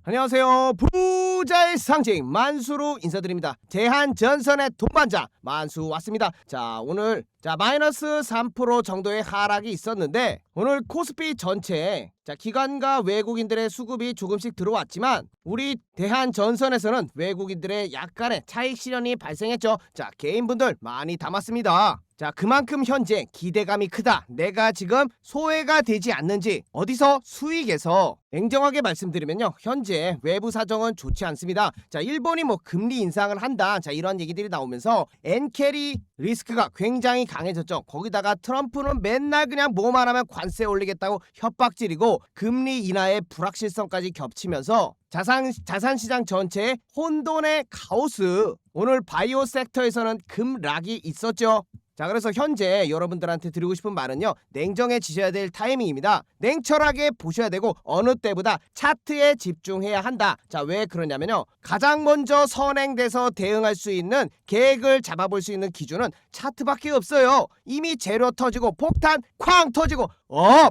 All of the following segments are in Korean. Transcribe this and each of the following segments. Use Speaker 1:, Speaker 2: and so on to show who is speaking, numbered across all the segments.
Speaker 1: 안녕하세요. 부자의 상징 만수로 인사드립니다. 대한전선의 동반자 만수 왔습니다. 자, 오늘 마이너스 3% 정도의 하락이 있었는데 오늘 코스피 전체에 기관과 외국인들의 수급이 조금씩 들어왔지만 우리 대한전선에서는 외국인들의 약간의 차익 실현이 발생했죠. 자, 개인분들 많이 담았습니다. 자, 그만큼 현재 기대감이 크다. 내가 지금 소외가 되지 않는지 어디서 수익에서 냉정하게 말씀드리면요, 현재 외부 사정은 좋지 않습니다. 자, 일본이 금리 인상을 한다. 자, 이런 얘기들이 나오면서 엔캐리 리스크가 굉장히 강해졌죠. 거기다가 트럼프는 맨날 그냥 뭐만 하면 관세 올리겠다고 협박질이고 금리 인하의 불확실성까지 겹치면서 자산시장 전체에 혼돈의 카오스. 오늘 바이오 섹터에서는 급락이 있었죠. 자, 그래서 현재 여러분들한테 드리고 싶은 말은요, 냉정해지셔야 될 타이밍입니다. 냉철하게 보셔야 되고 어느 때보다 차트에 집중해야 한다. 자, 왜 그러냐면요, 가장 먼저 선행돼서 대응할 수 있는 계획을 잡아볼 수 있는 기준은 차트밖에 없어요. 이미 재료 터지고 폭탄 쾅 터지고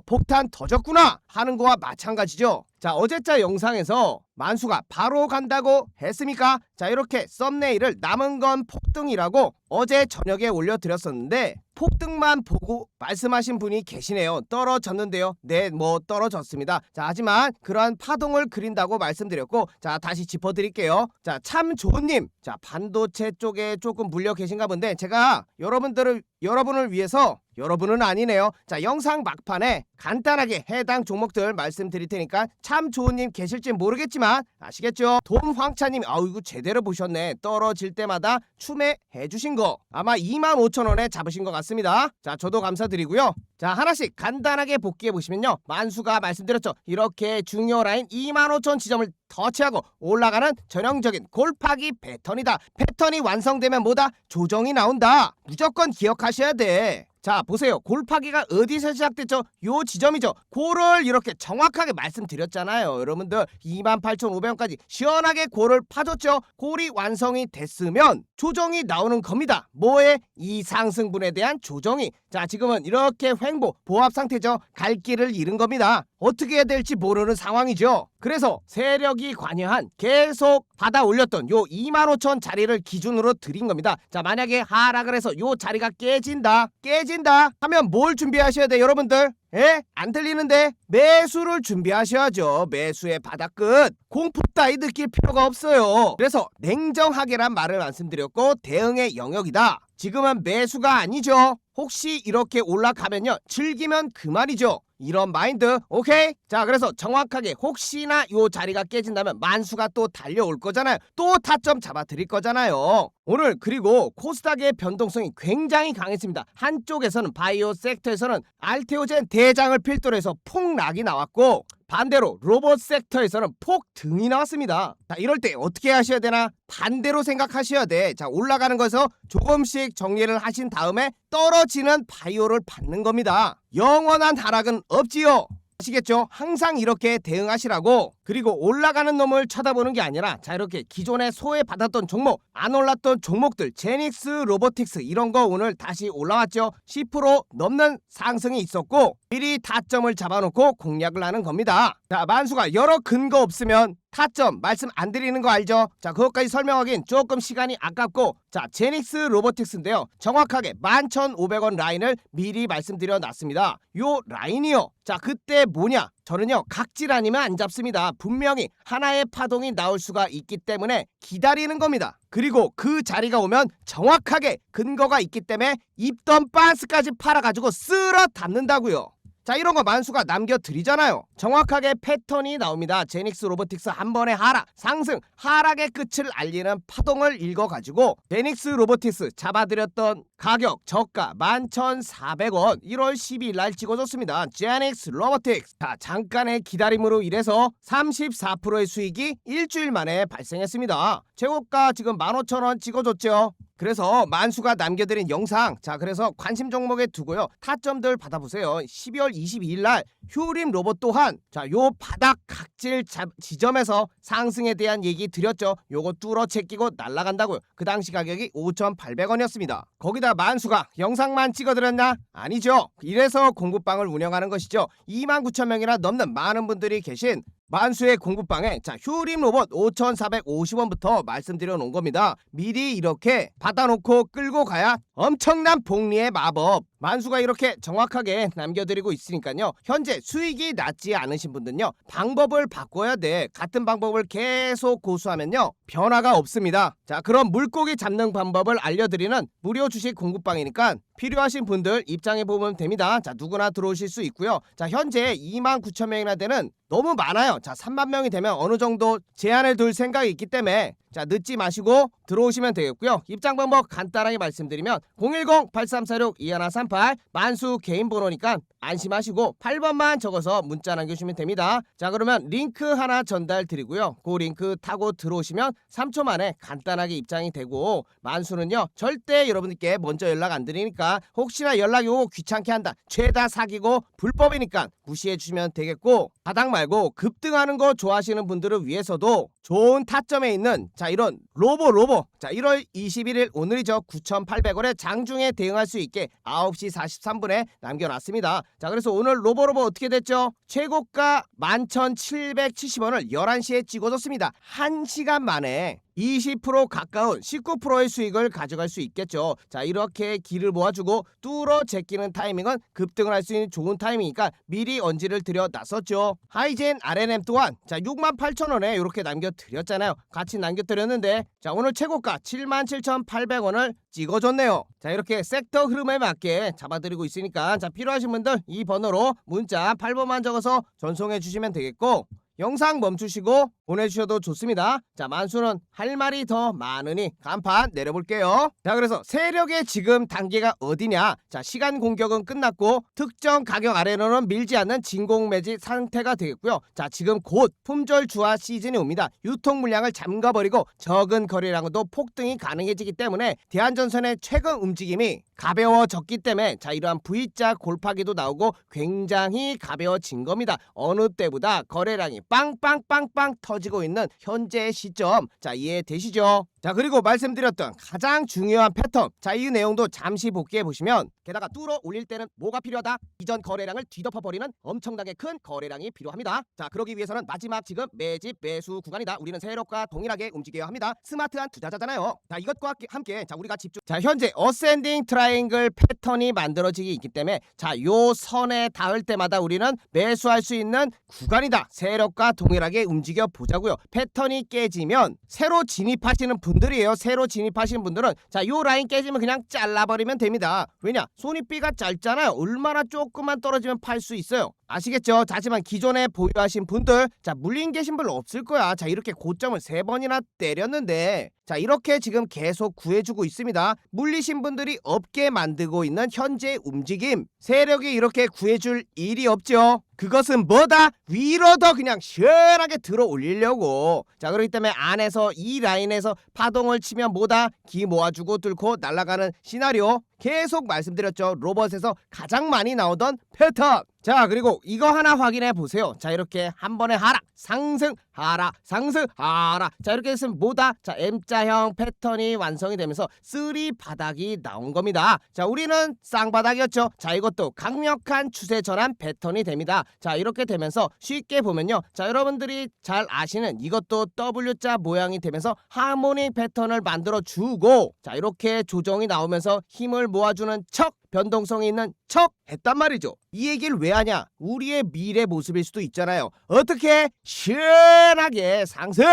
Speaker 1: 폭탄 터졌구나 하는 거와 마찬가지죠. 자, 어제자 영상에서 만수가 바로 간다고 했습니까? 자, 이렇게 썸네일을 남은 건 폭등이라고 어제 저녁에 올려드렸었는데 폭등만 보고 말씀하신 분이 계시네요. 떨어졌는데요. 네, 떨어졌습니다. 자, 하지만 그러한 파동을 그린다고 말씀드렸고, 자, 다시 짚어드릴게요. 자, 참 좋은님, 자, 반도체 쪽에 조금 물려 계신가 본데 제가 여러분을 위해서, 여러분은 아니네요. 자, 영상 막판에 간단하게 해당 종목들 말씀드릴 테니까 참 좋은님 계실지 모르겠지만 아시겠죠? 돈황차님, 이거 제대로 보셨네. 떨어질 때마다 추매해 주신 거 아마 25,000원에 잡으신 것 같습니다. 자, 저도 감사드리고요. 자, 하나씩 간단하게 복귀해 보시면요, 만수가 말씀드렸죠, 이렇게 중요 라인 25,000 지점을 터치하고 올라가는 전형적인 골파기 패턴이다. 패턴이 완성되면 뭐다? 조정이 나온다. 무조건 기억하셔야 돼. 자, 보세요. 골파기가 어디서 시작됐죠? 요 지점이죠. 고를 이렇게 정확하게 말씀드렸잖아요. 여러분들 28,500원까지 시원하게 고를 파줬죠. 골이 완성이 됐으면 조정이 나오는 겁니다. 뭐에? 이 상승분에 대한 조정이. 자, 지금은 이렇게 횡보 보합 상태죠. 갈 길을 잃은 겁니다. 어떻게 해야 될지 모르는 상황이죠. 그래서 세력이 관여한 계속 받아 올렸던 요 25,000 자리를 기준으로 드린 겁니다. 자, 만약에 하락을 해서 요 자리가 깨진다 하면 뭘 준비하셔야 돼, 여러분들? 안 들리는데? 매수를 준비하셔야죠. 매수의 바닥끝. 공포 따위 느낄 필요가 없어요. 그래서 냉정하게란 말을 말씀드렸고 대응의 영역이다. 지금은 매수가 아니죠. 혹시 이렇게 올라가면요, 즐기면 그만이죠. 이런 마인드, 오케이? 자, 그래서 정확하게 혹시나 요 자리가 깨진다면 만수가 또 달려올 거잖아요. 또 타점 잡아 드릴 거잖아요. 오늘 그리고 코스닥의 변동성이 굉장히 강했습니다. 한쪽에서는 바이오 섹터에서는 알테오젠 대장을 필두로 해서 폭락이 나왔고, 반대로 로봇 섹터에서는 폭등이 나왔습니다. 자, 이럴 때 어떻게 하셔야 되나? 반대로 생각하셔야 돼. 자, 올라가는 거에서 조금씩 정리를 하신 다음에 떨어지는 바이오를 받는 겁니다. 영원한 하락은 없지요. 아시겠죠? 항상 이렇게 대응하시라고. 그리고 올라가는 놈을 쳐다보는 게 아니라, 자, 이렇게 기존에 소외받았던 종목, 안 올랐던 종목들, 제닉스, 로보틱스 이런 거 오늘 다시 올라왔죠. 10% 넘는 상승이 있었고 미리 타점을 잡아놓고 공략을 하는 겁니다. 자, 만수가 여러 근거 없으면 타점 말씀 안 드리는 거 알죠? 자, 그것까지 설명하긴 조금 시간이 아깝고, 자, 제닉스 로보틱스인데요, 정확하게 11,500원 라인을 미리 말씀드려 놨습니다. 요 라인이요, 자, 그때 뭐냐? 저는요, 각질 아니면 안 잡습니다. 분명히 하나의 파동이 나올 수가 있기 때문에 기다리는 겁니다. 그리고 그 자리가 오면 정확하게 근거가 있기 때문에 입던 빤스까지 팔아가지고 쓸어 담는다고요. 자, 이런 거 만수가 남겨드리잖아요. 정확하게 패턴이 나옵니다. 제닉스 로보틱스 한 번의 하락, 상승, 하락의 끝을 알리는 파동을 읽어가지고 제닉스 로보틱스 잡아드렸던 가격 저가 11,400원 1월 12일 날 찍어줬습니다. 제닉스 로보틱스. 자, 잠깐의 기다림으로 인해서 34%의 수익이 일주일 만에 발생했습니다. 최고가 지금 15,000원 찍어줬죠. 그래서 만수가 남겨드린 영상, 자, 그래서 관심 종목에 두고요, 타점들 받아보세요. 12월 22일 날 휴림 로봇 또한, 자, 요 바닥 각질 지점에서 상승에 대한 얘기 드렸죠. 요거 뚫어 제끼고 날아간다고요. 그 당시 가격이 5,800원이었습니다. 거기다 만수가 영상만 찍어드렸나? 아니죠. 이래서 공부방을 운영하는 것이죠. 29,000명이나 넘는 많은 분들이 계신 만수의 공부방에 자 휴림 로봇 5,450원부터 말씀드려 놓은 겁니다. 미리 이렇게 받아놓고 끌고 가야 엄청난 복리의 마법. 만수가 이렇게 정확하게 남겨드리고 있으니까요. 현재 수익이 낮지 않으신 분들은요. 방법을 바꿔야 돼. 같은 방법을 계속 고수하면요. 변화가 없습니다. 자 그럼 물고기 잡는 방법을 알려드리는 무료 주식 공부방이니까 필요하신 분들 입장해 보면 됩니다. 자 누구나 들어오실 수 있고요. 자 현재 29,000명이나 되는 너무 많아요. 자 3만 명이 되면 어느 정도 제한을 둘 생각이 있기 때문에 자 늦지 마시고 들어오시면 되겠고요. 입장 방법 간단하게 말씀드리면 010-8346-2138 만수 개인 번호니까 안심하시고 8번만 적어서 문자 남겨주시면 됩니다. 자 그러면 링크 하나 전달 드리고요. 그 링크 타고 들어오시면 3초 만에 간단하게 입장이 되고 만수는요 절대 여러분들께 먼저 연락 안 드리니까 혹시나 연락이 오고 귀찮게 한다 죄다 사기고 불법이니까 무시해 주시면 되겠고 바닥 말고 급등하는 거 좋아하시는 분들을 위해서도 좋은 타점에 있는 자 이런 로보 자 1월 21일 오늘이죠 9,800원에 장중에 대응할 수 있게 9시 43분에 남겨놨습니다. 자 그래서 오늘 로보 어떻게 됐죠? 최고가 11,770원을 11시에 찍어줬습니다. 1시간 만에 20% 가까운 19%의 수익을 가져갈 수 있겠죠. 자 이렇게 길을 모아주고 뚫어 제끼는 타이밍은 급등을 할 수 있는 좋은 타이밍이니까 미리 언지를 들여 놨었죠. 하이젠 RNM 또한 자 68,000원에 이렇게 남겨드렸잖아요. 같이 남겨드렸는데 자 오늘 최고가 77,800원을 찍어줬네요. 자 이렇게 섹터 흐름에 맞게 잡아드리고 있으니까 자 필요하신 분들 이 번호로 문자 8번만 적어서 전송해 주시면 되겠고 영상 멈추시고 보내주셔도 좋습니다. 자 만수는 할 말이 더 많으니 간판 내려볼게요. 자 그래서 세력의 지금 단계가 어디냐. 자 시간 공격은 끝났고 특정 가격 아래로는 밀지 않는 진공 매집 상태가 되겠고요. 자 지금 곧 품절 주화 시즌이 옵니다. 유통 물량을 잠가버리고 적은 거래량도 폭등이 가능해지기 때문에 대한전선의 최근 움직임이 가벼워졌기 때문에 자 이러한 V자 골파기도 나오고 굉장히 가벼워진 겁니다. 어느 때보다 거래량이 빵빵빵빵 터지고 있는 현재 시점 자 이해되시죠? 자 그리고 말씀드렸던 가장 중요한 패턴 자 이 내용도 잠시 복귀해 보시면 게다가 뚫어 올릴 때는 뭐가 필요하다? 이전 거래량을 뒤덮어버리는 엄청나게 큰 거래량이 필요합니다. 자 그러기 위해서는 마지막 지금 매집 매수 구간이다. 우리는 세력과 동일하게 움직여야 합니다. 스마트한 투자자잖아요. 자 이것과 함께 자 우리가 집중 자 현재 어센딩 트라이앵글 패턴이 만들어지기 있기 때문에 자 요 선에 닿을 때마다 우리는 매수할 수 있는 구간이다. 세력과 동일하게 움직여 보자고요. 패턴이 깨지면 새로 진입하시는 분들이에요. 새로 진입하시는 분들은 자 요 라인 깨지면 그냥 잘라버리면 됩니다. 왜냐? 손익비가 짧잖아요. 얼마나 조금만 떨어지면 팔 수 있어요. 아시겠죠? 하지만 기존에 보유하신 분들 자 물린 계신 분 없을 거야. 자 이렇게 고점을 3번이나 때렸는데 자 이렇게 지금 계속 구해주고 있습니다. 물리신 분들이 없게 만들고 있는 현재 움직임 세력이 이렇게 구해줄 일이 없죠. 그것은 뭐다? 위로 더 그냥 시원하게 들어 올리려고. 자 그렇기 때문에 안에서 이 라인에서 파동을 치면 뭐다? 기 모아주고 뚫고 날아가는 시나리오 계속 말씀드렸죠. 로봇에서 가장 많이 나오던 패턴. 자 그리고 이거 하나 확인해 보세요. 자 이렇게 한 번에 하락 상승 하락 상승 하락 자 이렇게 했으면 뭐다? 자 M자형 패턴이 완성이 되면서 3 바닥이 나온 겁니다. 자 우리는 쌍바닥이었죠. 자 이것도 강력한 추세 전환 패턴이 됩니다. 자 이렇게 되면서 쉽게 보면요. 자 여러분들이 잘 아시는 이것도 W자 모양이 되면서 하모닉 패턴을 만들어 주고 자 이렇게 조정이 나오면서 힘을 모아주는 척 변동성이 있는 척 했단 말이죠. 이 얘기를 왜 하냐? 우리의 미래 모습일 수도 있잖아요. 어떻게 시원하게 상승!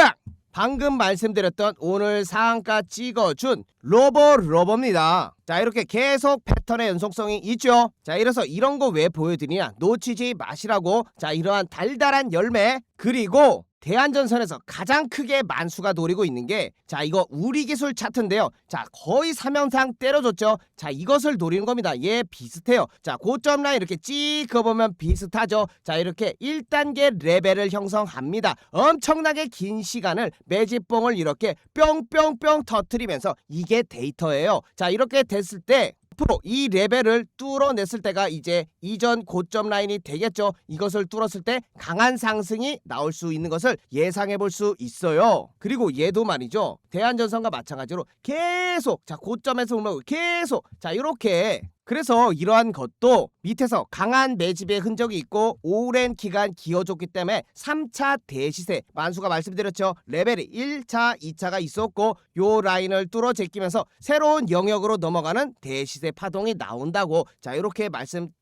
Speaker 1: 방금 말씀드렸던 오늘 상한가 찍어준 로버입니다. 자 이렇게 계속 패턴의 연속성이 있죠. 자 이래서 이런 거 왜 보여드리냐? 놓치지 마시라고. 자 이러한 달달한 열매 그리고 대한전선에서 가장 크게 만수가 노리고 있는 게 자 이거 우리기술 차트인데요. 자 거의 3연상 때려줬죠. 자 이것을 노리는 겁니다. 얘 비슷해요. 자 고점 라인 이렇게 찍 그어보면 비슷하죠. 자 이렇게 1단계 레벨을 형성합니다. 엄청나게 긴 시간을 매집봉을 이렇게 뿅뿅뿅 터트리면서 이게 데이터예요. 자 이렇게 됐을 때 앞으로 이 레벨을 뚫어냈을 때가 이제 이전 고점 라인이 되겠죠. 이것을 뚫었을 때 강한 상승이 나올 수 있는 것을 예상해 볼 수 있어요. 그리고 얘도 말이죠. 대한전선과 마찬가지로 계속 자 고점에서 올라오고 계속 자 이렇게 그래서 이러한 것도 밑에서 강한 매집의 흔적이 있고 오랜 기간 기어줬기 때문에 3차 대시세 만수가 말씀드렸죠. 레벨이 1차, 2차가 있었고 요 라인을 뚫어 제끼면서 새로운 영역으로 넘어가는 대시세 파동이 나온다고 자 이렇게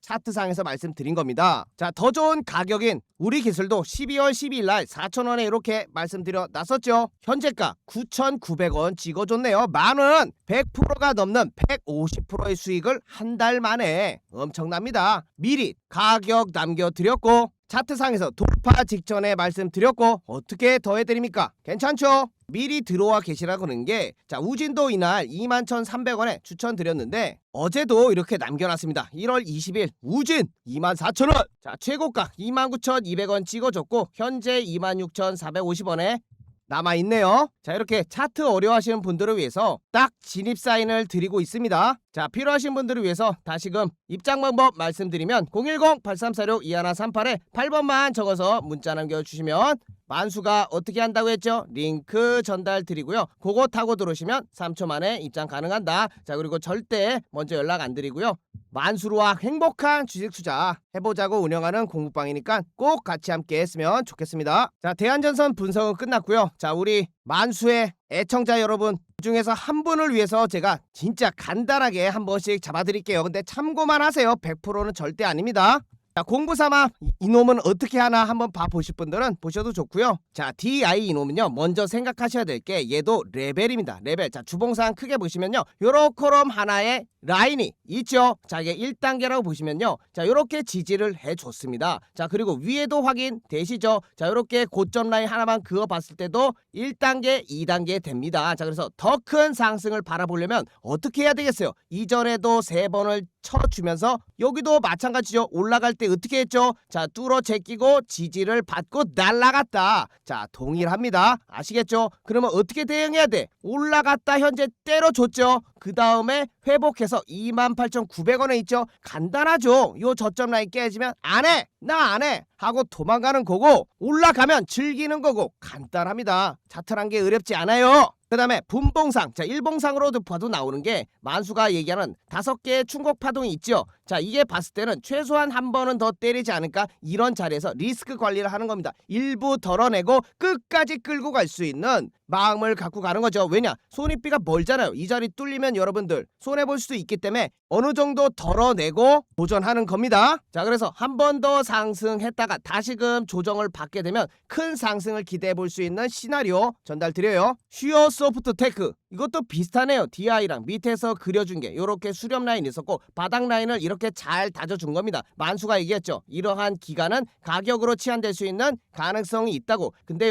Speaker 1: 차트상에서 말씀드린 겁니다. 자, 더 좋은 가격인 우리 기술도 12월 12일 날 4,000원에 이렇게 말씀드려 놨었죠. 현재가 9,900원 찍어줬네요. 만원 100%가 넘는 150%의 수익을 한 달 만에 엄청납니다. 미리 가격 남겨드렸고 차트상에서 돌파 직전에 말씀드렸고 어떻게 더해드립니까? 괜찮죠? 미리 들어와 계시라 그러는 게 자 우진도 이날 21,300원에 추천드렸는데 어제도 이렇게 남겨놨습니다. 1월 20일 우진 24,000원 자 최고가 29,200원 찍어줬고 현재 26,450원에 남아있네요. 자 이렇게 차트 어려워하시는 분들을 위해서 딱 진입 사인을 드리고 있습니다. 자 필요하신 분들을 위해서 다시금 입장 방법 말씀드리면 010-8346-2138에 8번만 적어서 문자 남겨주시면 만수가 어떻게 한다고 했죠? 링크 전달 드리고요. 그거 타고 들어오시면 3초 만에 입장 가능한다. 자 그리고 절대 먼저 연락 안 드리고요. 만수로와 행복한 주식 투자 해보자고 운영하는 공부방이니까 꼭 같이 함께 했으면 좋겠습니다. 자 대한전선 분석은 끝났고요. 자 우리 만수의 애청자 여러분 그중에서 한 분을 위해서 제가 진짜 간단하게 한 번씩 잡아드릴게요. 근데 참고만 하세요. 100%는 절대 아닙니다. 자 공부삼아 이놈은 어떻게 하나 한번 봐보실 분들은 보셔도 좋고요. 자 DI 이놈은요 먼저 생각하셔야 될 게 얘도 레벨입니다. 레벨 자 주봉상 크게 보시면요 요렇게럼 하나의 라인이 있죠. 자 이게 1단계라고 보시면요 자 요렇게 지지를 해줬습니다. 자 그리고 위에도 확인 되시죠. 자 요렇게 고점 라인 하나만 그어 봤을 때도 1단계 2단계 됩니다. 자 그래서 더 큰 상승을 바라보려면 어떻게 해야 되겠어요? 이전에도 3번을 쳐주면서 여기도 마찬가지죠. 올라갈 때 어떻게 했죠? 자 뚫어 제끼고 지지를 받고 날라갔다. 자 동일합니다. 아시겠죠? 그러면 어떻게 대응해야 돼? 올라갔다 현재 때려줬죠. 그 다음에 회복해서 28,900원에 있죠. 간단하죠. 요 저점 라인 깨지면 안해 나 안해 하고 도망가는 거고 올라가면 즐기는 거고 간단합니다. 차트란 게 어렵지 않아요. 그 다음에 분봉상 자 일봉상으로도 봐도 나오는 게 만수가 얘기하는 5개의 충격 파동이 있죠. 자 이게 봤을 때는 최소한 한 번은 더 때리지 않을까 이런 자리에서 리스크 관리를 하는 겁니다. 일부 덜어내고 끝까지 끌고 갈 수 있는 마음을 갖고 가는 거죠. 왜냐 손익비가 멀잖아요. 이 자리 뚫리면 여러분들 손해볼 수도 있기 때문에 어느 정도 덜어내고 도전하는 겁니다. 자 그래서 한 번 더 상승했다가 다시금 조정을 받게 되면 큰 상승을 기대해 볼 수 있는 시나리오 전달드려요. 슈어 소프트 테크 이것도 비슷하네요. DI랑 밑에서 그려준 게 이렇게 수렴 라인이 있었고 바닥 라인을 이렇게 잘 다져준 겁니다. 만수가 얘기했죠. 이러한 기간은 가격으로 치환될 수 있는 가능성이 있다고. 근데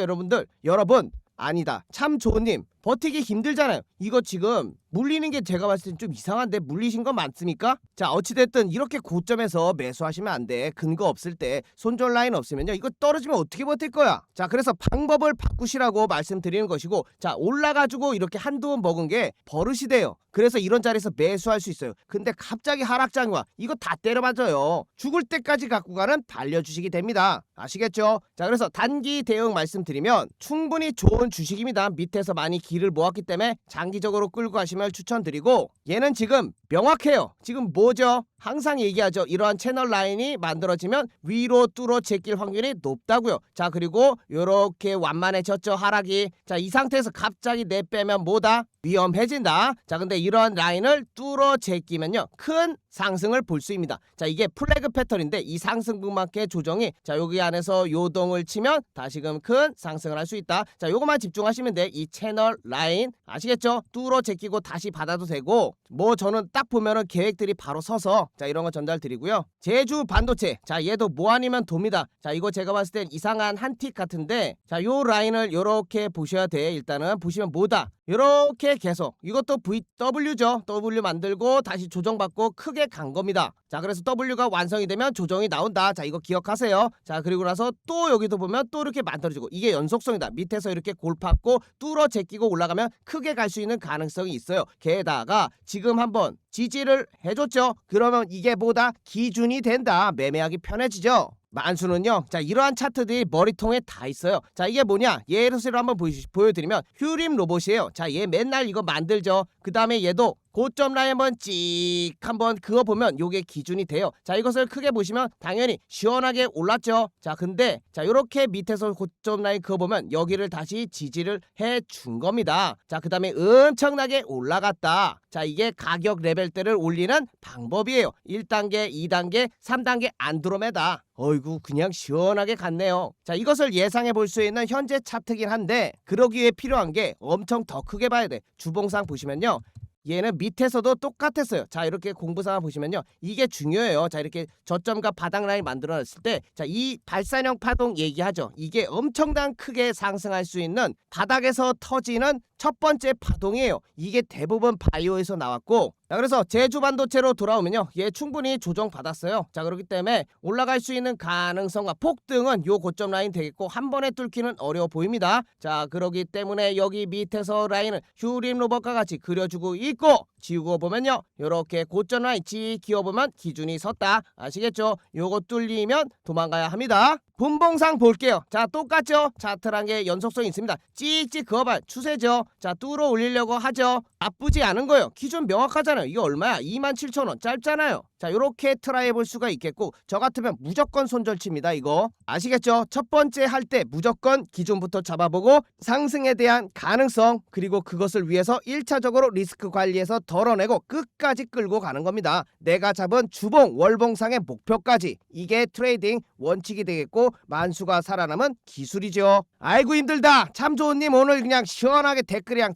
Speaker 1: 여러분 아니다. 참 좋은님 버티기 힘들잖아요. 이거 지금 물리는 게 제가 봤을 땐 좀 이상한데 물리신 거 맞습니까? 자 어찌됐든 이렇게 고점에서 매수하시면 안 돼. 근거 없을 때 손절 라인 없으면요 이거 떨어지면 어떻게 버틸 거야? 자 그래서 방법을 바꾸시라고 말씀드리는 것이고 자 올라가지고 이렇게 한두 번 먹은 게 버릇이 돼요. 그래서 이런 자리에서 매수할 수 있어요. 근데 갑자기 하락장이 와 이거 다 때려맞아요. 죽을 때까지 갖고 가는 달려주식이 됩니다. 아시겠죠? 자 그래서 단기 대응 말씀드리면 충분히 좋은 주식입니다. 밑에서 많이 길을 모았기 때문에 장기적으로 끌고 가시면 추천드리고 얘는 지금 명확해요. 지금 뭐죠? 항상 얘기하죠. 이러한 채널 라인이 만들어지면 위로 뚫어 제낄 확률이 높다고요. 자 그리고 요렇게 완만해졌죠. 하락이. 자 이 상태에서 갑자기 내빼면 뭐다? 위험해진다. 자 근데 이러한 라인을 뚫어 제끼면요 큰 상승을 볼 수 있습니다. 자 이게 플래그 패턴인데 이 상승분만큼의 조정이 자 여기 안에서 요동을 치면 다시금 큰 상승을 할 수 있다. 자 요것만 집중하시면 돼. 이 채널 라인 아시겠죠? 뚫어 제끼고 다시 받아도 되고 뭐 저는 딱 보면은 계획들이 바로 서서 자 이런 거 전달 드리고요. 제주 반도체 자 얘도 뭐 아니면 돕니다. 자 이거 제가 봤을 땐 이상한 한 틱 같은데 자 요 라인을 요렇게 보셔야 돼. 일단은 보시면 뭐다? 요렇게 계속 이것도 VW죠. W 만들고 다시 조정받고 크게 간 겁니다. 자 그래서 W가 완성이 되면 조정이 나온다. 자 이거 기억하세요. 자 그리고 나서 또 여기도 보면 또 이렇게 만들어지고 이게 연속성이다. 밑에서 이렇게 골팠고 뚫어 제끼고 올라가면 크게 갈 수 있는 가능성이 있어요. 게다가 지금 한번 지지를 해줬죠. 그러면 이게 뭐다? 기준이 된다. 매매하기 편해지죠. 만수는요 자 이러한 차트들이 머리통에 다 있어요. 자 이게 뭐냐 예를 한번 보여드리면 휴림 로봇이에요. 자 얘 맨날 이거 만들죠. 그 다음에 얘도 고점 라인 한번 찍 한번 그어보면 요게 기준이 돼요. 자, 이것을 크게 보시면 당연히 시원하게 올랐죠. 자, 근데 자, 요렇게 밑에서 고점 라인 그어보면 여기를 다시 지지를 해준 겁니다. 자, 그 다음에 엄청나게 올라갔다. 자, 이게 가격 레벨대를 올리는 방법이에요. 1단계, 2단계, 3단계 안드로메다. 어이구, 그냥 시원하게 갔네요. 자, 이것을 예상해 볼 수 있는 현재 차트긴 한데 그러기 위해 필요한 게 엄청 더 크게 봐야 돼. 주봉상 보시면요, 얘는 밑에서도 똑같았어요. 자, 이렇게 공부상을 보시면요, 이게 중요해요. 자, 이렇게 저점과 바닥 라인 만들어냈을 때, 자, 이 발산형 파동 얘기하죠. 이게 엄청난 크게 상승할 수 있는 바닥에서 터지는 첫 번째 파동이에요. 이게 대부분 바이오에서 나왔고, 자, 그래서 제주 반도체로 돌아오면요, 얘 충분히 조정받았어요. 자, 그렇기 때문에 올라갈 수 있는 가능성과 폭등은 요 고점 라인 되겠고 한 번에 뚫기는 어려워 보입니다. 자, 그렇기 때문에 여기 밑에서 라인을 휴림 로봇과 같이 그려주고 있고, 지우고 보면요, 요렇게 고점 라인 지 기어보면 기준이 섰다. 아시겠죠? 요거 뚫리면 도망가야 합니다. 분봉상 볼게요. 자, 똑같죠? 차트란 게 연속성이 있습니다. 찍찍 그어봐 추세죠. 자, 뚫어 올리려고 하죠. 나쁘지 않은 거예요. 기준 명확하잖아요. 이게 얼마야? 27,000원 짧잖아요. 자, 요렇게 트라이 해볼 수가 있겠고, 저 같으면 무조건 손절칩니다. 이거 아시겠죠? 첫 번째 할 때 무조건 기준부터 잡아보고 상승에 대한 가능성, 그리고 그것을 위해서 1차적으로 리스크 관리해서 덜어내고 끝까지 끌고 가는 겁니다. 내가 잡은 주봉 월봉상의 목표까지. 이게 트레이딩 원칙이 되겠고, 만수가 살아남은 기술이죠. 아이고 힘들다. 참 좋은님 오늘 그냥 시원하게 댓글 그냥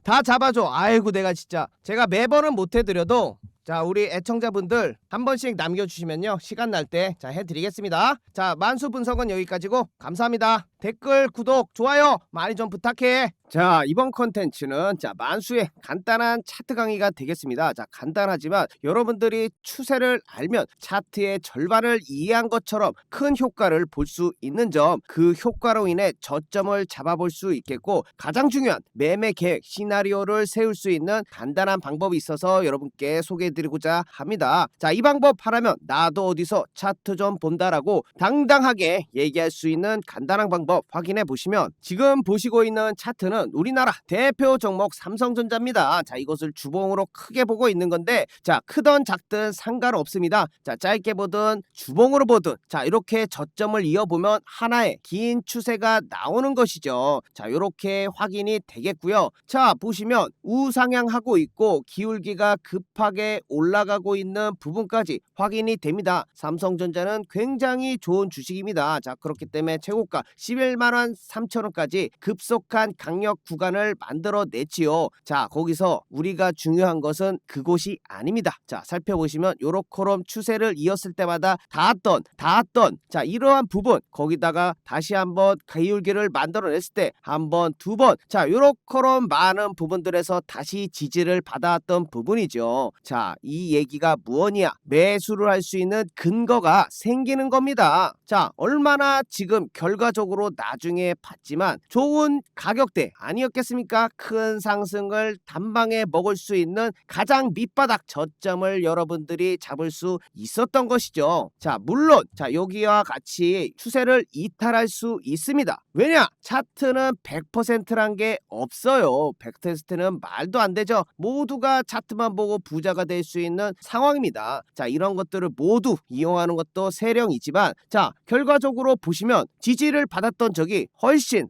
Speaker 1: 다 잡아줘. 아이고 내가 진짜 제가 매번은 못해드려도 자, 우리 애청자분들 한 번씩 남겨주시면요, 시간 날 때 자 해드리겠습니다. 자, 만수 분석은 여기까지고 감사합니다. 댓글, 구독, 좋아요 많이 좀 부탁해. 자, 이번 컨텐츠는 자 만수의 간단한 차트 강의가 되겠습니다. 자, 간단하지만 여러분들이 추세를 알면 차트의 절반을 이해한 것처럼 큰 효과를 볼 수 있는 점, 그 효과로 인해 저점을 잡아볼 수 있겠고, 가장 중요한 매매 계획 시나리오를 세울 수 있는 간단한 방법이 있어서 여러분께 소개해드리고자 합니다. 자, 이 방법 하라면 나도 어디서 차트 좀 본다라고 당당하게 얘기할 수 있는 간단한 방법 확인해 보시면, 지금 보시고 있는 차트는 우리나라 대표 종목 삼성전자입니다. 자, 이것을 주봉으로 크게 보고 있는 건데, 자, 크든 작든 상관없습니다. 자, 짧게 보든 주봉으로 보든 자, 이렇게 저점을 이어보면 하나의 긴 추세가 나오는 것이죠. 자, 이렇게 확인이 되겠고요. 자, 보시면 우상향하고 있고 기울기가 급하게 올라가고 있는 부분까지 확인이 됩니다. 삼성전자는 굉장히 좋은 주식입니다. 자, 그렇기 때문에 최고가 11만원 3천원까지 급속한 강력 구간을 만들어냈지요. 자, 거기서 우리가 중요한 것은 그곳이 아닙니다. 자, 살펴보시면 요렇게럼 추세를 이었을 때마다 닿았던 자, 이러한 부분, 거기다가 다시 한번 기울기를 만들어냈을 때 한 번, 두 번, 자, 요렇게럼 많은 부분들에서 다시 지지를 받아왔던 부분이죠. 자, 이 얘기가 무엇이냐? 매수를 할 수 있는 근거가 생기는 겁니다. 자, 얼마나 지금 결과적으로 나중에 봤지만 좋은 가격대 아니었겠습니까? 큰 상승을 단방에 먹을 수 있는 가장 밑바닥 저점을 여러분들이 잡을 수 있었던 것이죠. 자, 물론 자, 여기와 같이 추세를 이탈할 수 있습니다. 왜냐? 차트는 100%란 게 없어요. 100%는 말도 안 되죠. 모두가 차트만 보고 부자가 될 수 있는 상황입니다. 자, 이런 것들을 모두 이용하는 것도 세령이지만, 자, 결과적으로 보시면 지지를 받았던 적이 훨씬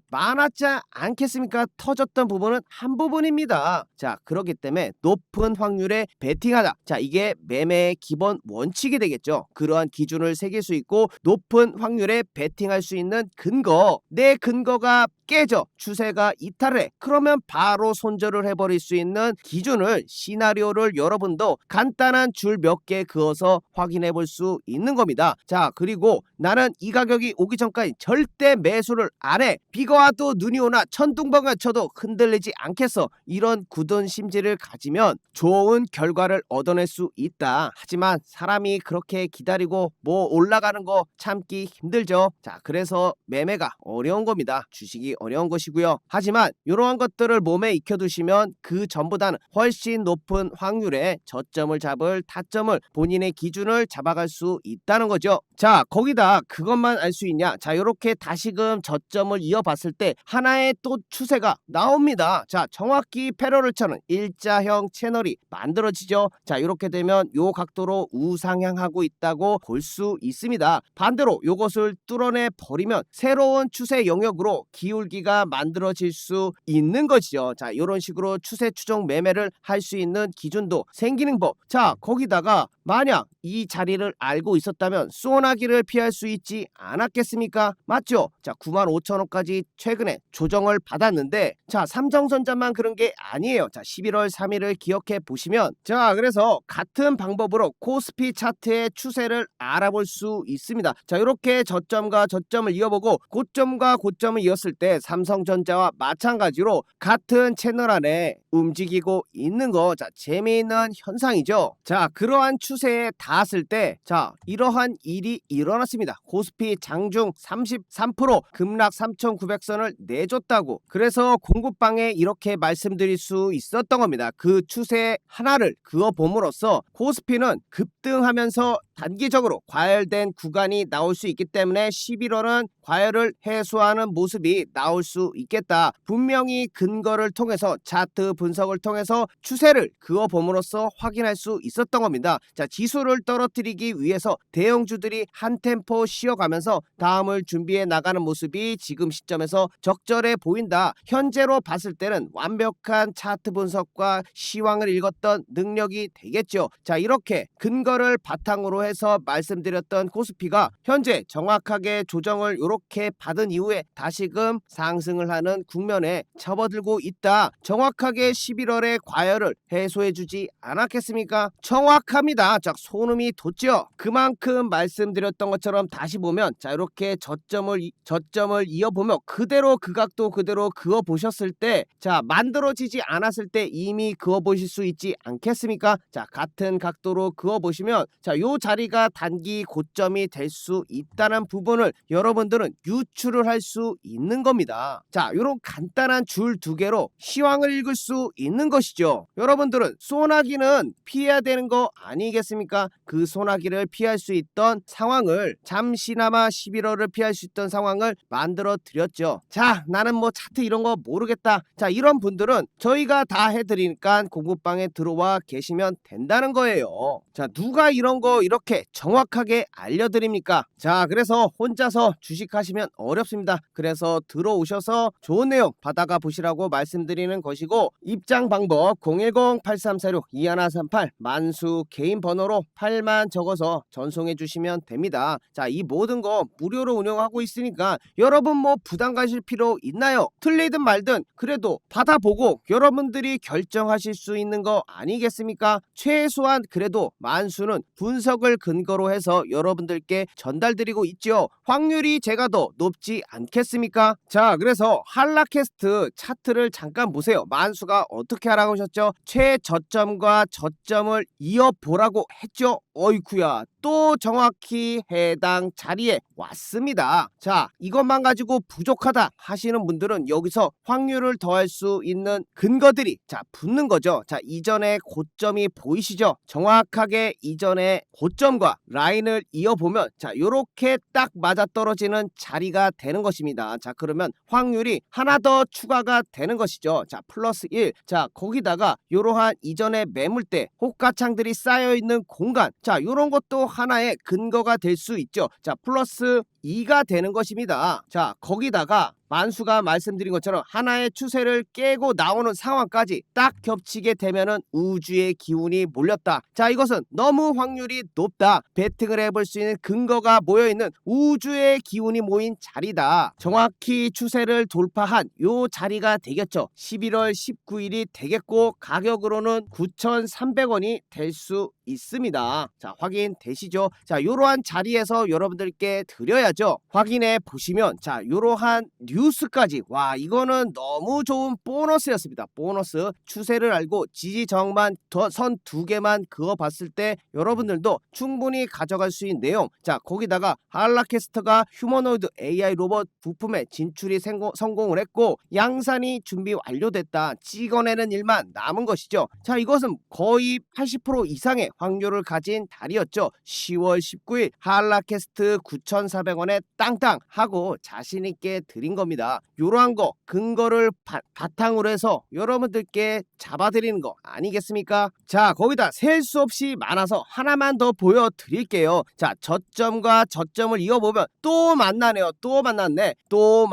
Speaker 1: 많았지 않겠습니까? 터졌던 부분은 한 부분입니다. 자, 그렇기 때문에 높은 확률에 베팅하다. 자, 이게 매매의 기본 원칙이 되겠죠. 그러한 기준을 새길 수 있고 높은 확률에 베팅할 수 있는 근거, 내 근거가 깨져 추세가 이탈해, 그러면 바로 손절을 해버릴 수 있는 기준을, 시나리오를 여러분도 간단한 줄 몇 개 그어서 확인해 볼 수 있는 겁니다. 자, 그리고 나는 이 가격이 오기 전까지 절대 매수를 안 해. 비가 와도 눈이 오나 천둥번개가 쳐도 흔들리지 않겠어. 이런 굳은 심지를 가지면 좋은 결과를 얻어낼 수 있다. 하지만 사람이 그렇게 기다리고 뭐 올라가는 거 참기 힘들죠. 자, 그래서 매매가 어려운 겁니다. 주식이 어려운 것이고요. 하지만 이러한 것들을 몸에 익혀두시면 그 전보다는 훨씬 높은 확률의 저점을 잡을 타점을, 본인의 기준을 잡아갈 수 있다는 거죠. 자, 거기다 그것만 알 수 있냐? 자, 요렇게 다시금 저점을 이어봤을 때 하나의 또 추세가 나옵니다. 자, 정확히 패러를 쳐는 일자형 채널이 만들어지죠. 자, 요렇게 되면 요 각도로 우상향하고 있다고 볼 수 있습니다. 반대로 요것을 뚫어내 버리면 새로운 추세 영역으로 기울기가 만들어질 수 있는 것이죠. 자, 요런 식으로 추세 추종 매매를 할 수 있는 기준도 생기는 법. 자, 거기다가 만약 이 자리를 알고 있었다면 소나기를 피할 수 있지 않았겠습니까? 맞죠? 자, 95,000원까지 최근에 조정을 받았는데, 자, 삼성전자만 그런 게 아니에요. 자, 11월 3일을 기억해 보시면, 자, 그래서 같은 방법으로 코스피 차트의 추세를 알아볼 수 있습니다. 자, 이렇게 저점과 저점을 이어보고 고점과 고점을 이었을 때 삼성전자와 마찬가지로 같은 채널 안에 움직이고 있는 거, 자, 재미있는 현상이죠. 자, 그러한 추세에 닿았을 때, 자, 이러한 일이 일어났습니다. 코스피 장중 33% 급락 3,900선을 내줬다고. 그래서 공급방에 이렇게 말씀드릴 수 있었던 겁니다. 그 추세 하나를 그어봄으로써 코스피는 급등하면서 단기적으로 과열된 구간이 나올 수 있기 때문에 11월은 과열을 해소하는 모습이 나올 수 있겠다. 분명히 근거를 통해서 차트 분석을 통해서 추세를 그어봄으로써 확인할 수 있었던 겁니다. 자, 지수를 떨어뜨리기 위해서 대형주들이 한 템포 쉬어가면서 다음을 준비해 나가는 모습이 지금 시점에서 적절해 보인다. 현재로 봤을 때는 완벽한 차트 분석과 시황을 읽었던 능력이 되겠죠. 자, 이렇게 근거를 바탕으로 해서 말씀드렸던 코스피가 현재 정확하게 조정을 이렇게 받은 이후에 다시금 상승을 하는 국면에 접어들고 있다. 정확하게 11월의 과열을 해소해주지 않았겠습니까? 정확합니다. 자, 소름이 돋죠. 그만큼 말씀드렸던 것처럼 다시 보면, 자, 이렇게 저점을 이어보며 그대로 그 각도 그대로 그어 보셨을 때, 자, 만들어지지 않았을 때 이미 그어 보실 수 있지 않겠습니까? 자, 같은 각도로 그어 보시면, 자, 요 자리가 단기 고점이 될 수 있다는 부분을 여러분들은 유추를 할 수 있는 겁니다. 자, 요런 간단한 줄 두 개로 시황을 읽을 수 있는 것이죠. 여러분들은 소나기는 피해야 되는 거 아니겠습니까? 그 소나기를 피할 수 있던 상황을, 잠시나마 11월을 피할 수 있던 상황을 만들어 드렸죠. 자, 나는 뭐 차트 이런 거 모르겠다. 자, 이런 분들은 저희가 다 해드리니까 공부방에 들어와 계시면 된다는 거예요. 자, 누가 이런 거 이렇게 정확하게 알려드립니까? 자, 그래서 혼자서 주식하시면 어렵습니다. 그래서 들어오셔서 좋은 내용 받아가 보시라고 말씀드리는 것이고, 입장 방법 010-8346-2138 만수 개인 번호로 8만 적어서 전송해 주시면 됩니다. 자, 이 모든 거 무료로 운영하고 있으니까 여러분 뭐 부담 가실 필요 있나요? 틀리든 말든 그래도 받아보고 여러분들이 결정하실 수 있는 거 아니겠습니까? 최소한 그래도 만수는 분석을 근거로 해서 여러분들께 전달드리고 있죠. 확률이 제가 더 높지 않겠습니까? 자, 그래서 한라캐스트 차트를 잠깐 보세요. 만수가 어떻게 하라고 하셨죠? 최저점과 저점을 이어보라고 했죠. 어이쿠야, 또 정확히 해당 자리에 왔습니다. 자, 이것만 가지고 부족하다 하시는 분들은 여기서 확률을 더할 수 있는 근거들이, 자, 붙는 거죠. 자, 이전에 고점이 보이시죠? 정확하게 이전에 고점과 라인을 이어보면, 자, 요렇게 딱 맞아떨어지는 자리가 되는 것입니다. 자, 그러면 확률이 하나 더 추가가 되는 것이죠. 자, 플러스 1. 자, 거기다가 요러한 이전에 매물대 호가창들이 쌓여있는 공간, 자, 요런 것도 하나의 근거가 될 수 있죠. 자, 플러스 2가 되는 것입니다. 자, 거기다가 만수가 말씀드린 것처럼 하나의 추세를 깨고 나오는 상황까지 딱 겹치게 되면은 우주의 기운이 몰렸다. 자, 이것은 너무 확률이 높다. 베팅을 해볼 수 있는 근거가 모여있는 우주의 기운이 모인 자리다. 정확히 추세를 돌파한 요 자리가 되겠죠. 11월 19일이 되겠고, 가격으로는 9,300원이 될 수 있습니다. 자, 확인되시죠? 자, 요러한 자리에서 여러분들께 드려야죠. 알아야죠. 확인해 보시면 자 이러한 뉴스까지 와 이거는 너무 좋은 보너스였습니다. 보너스 추세를 알고 지지저항만 선 두 개만 그어봤을 때 여러분들도 충분히 가져갈 수 있는 내용. 자 거기다가 할라캐스터가 휴머노이드 AI 로봇 부품의 진출이 성공을 했고 양산이 준비 완료됐다. 찍어내는 일만 남은 것이죠. 자 이것은 거의 80% 이상의 확률을 가진 달이었죠. 10월 19일 할라캐스트 9,400원에 땅땅 하고 자신있게 드린 겁니다. 요러한 거 근거를 바탕으로 해서 여러분들께 잡아드리는 거 아니겠습니까? 자 거기다 셀 수 없이 많아서 하나만 더 보여드릴게요. 자 저점과 저점을 이어보면 또 만나네요. 또 만났네. 또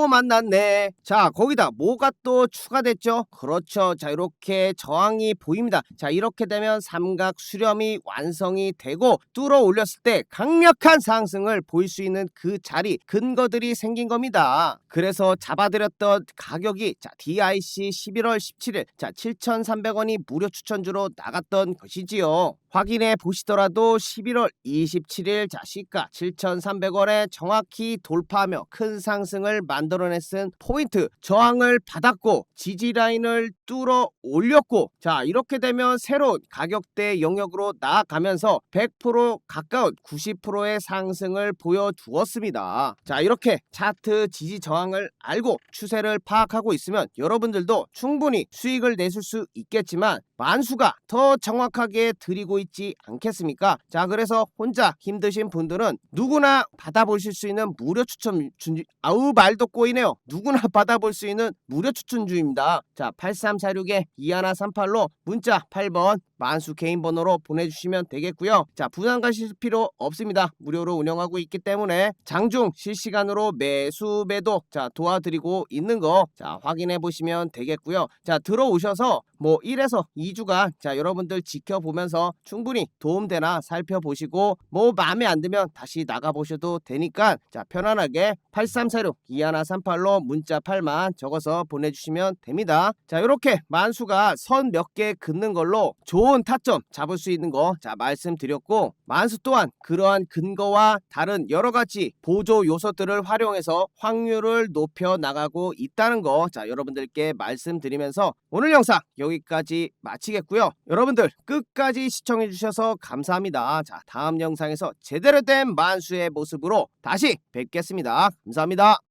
Speaker 1: 만났네. 자 거기다 뭐가 또 추가됐죠? 그렇죠. 자 이렇게 저항이 보입니다. 자 이렇게 되면 삼각 수렴이 완성이 되고 뚫어 올렸을 때 강력한 상승을 보일 수 있는 그 자리 근거들이 생긴 겁니다. 그래서 잡아드렸던 가격이 자 DIC 11월 17일 자 7,300원이 무료 추천주로 나갔던 것이지요. 확인해 보시더라도 11월 27일 자 시가 7,300원에 정확히 돌파하며 큰 상승을 만들어냈은 포인트 저항을 받았고 지지 라인을 뚫어 올렸고 자 이렇게 되면 새로운 가격대 영역으로 나아가면서 100% 가까운 90%의 상승을 보여주었습니다. 자 이렇게 차트 지지 저항을 알고 추세를 파악하고 있으면 여러분들도 충분히 수익을 내실 수 있겠지만 만수가 더 정확하게 드리고 있지 않겠습니까? 자 그래서 혼자 힘드신 분들은 누구나 받아보실 수 있는 무료 추천 아우 말도 꼬이네요. 누구나 받아볼 수 있는 무료 추천주입니다. 자 8346에 2138로 문자 8번 만수 개인 번호로 보내주시면 되겠고요. 자 부담 가실 필요 없습니다. 무료로 운영하고 있기 때문에 장중 실시간으로 매수 매도 자 도와드리고 있는 거 자 확인해 보시면 되겠고요. 자 들어오셔서 뭐 1에서 2주간 자 여러분들 지켜보면서 충분히 도움되나 살펴보시고 뭐 마음에 안 들면 다시 나가보셔도 되니까 자 편안하게 8346 2138로 문자 8만 적어서 보내주시면 됩니다. 자 이렇게 만수가 선 몇 개 긋는 걸로 좋은 타점 잡을 수 있는 거 자 말씀드렸고 만수 또한 그러한 근거와 다른 여러가지 보조 요소들을 활용해서 확률을 높여 나가고 있다는 거 자 여러분들께 말씀드리면서 오늘 영상 여기까지 마치겠고요. 여러분들 끝까지 시청해 주셔서 감사합니다. 자 다음 영상에서 제대로 된 만수의 모습으로 다시 뵙겠습니다. 감사합니다.